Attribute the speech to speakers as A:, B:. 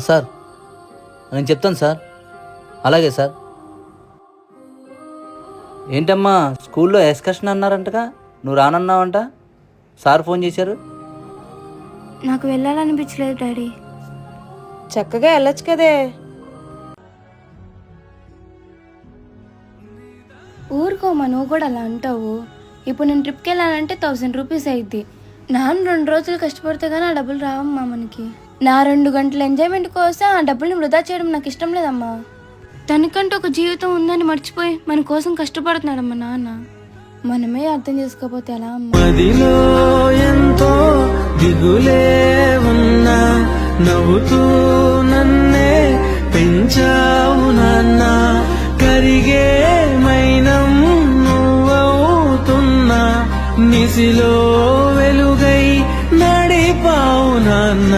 A: Sir నేను చెప్తాను sir. అలాగే సార్. ఏంటమ్మా స్కూల్లో ఎక్స్కర్షన్ అన్నారంటగా, నువ్వు రానన్నావంట? సార్ ఫోన్ చేశారు.
B: నాకు వెళ్ళాలనిపించలేదు డాడీ.
C: చక్కగా వెళ్ళొచ్చు కదే.
B: ఊరుకోమా, నువ్వు కూడా అలా అంటావు. ఇప్పుడు నేను ట్రిప్కి వెళ్ళాలంటే 1000 రూపీస్ అయింది. నాన్న 2 రోజులు కష్టపడితే కానీ ఆ డబ్బులు రావమ్మా మనకి. నా 2 గంటల ఎంజాయ్మెంట్ కోసం ఆ డబ్బుల్ని వృధా చేయడం నాకు ఇష్టం లేదమ్మా. తనకంటే ఒక జీవితం ఉందని మర్చిపోయి మన కోసం కష్టపడుతున్నాడమ్మా నాన్న. మనమే అర్థం చేసుకోకపోతే ఎలా అమ్మా?
D: మదిలో ఎంతో దిగులే ఉన్నా నవ్వుతూ నన్నే పెంచావు నాన్న. కరిగే మైనం నువ్వవుతున్నా, నిసిలో వెలుగై నడిపావు నాన్న.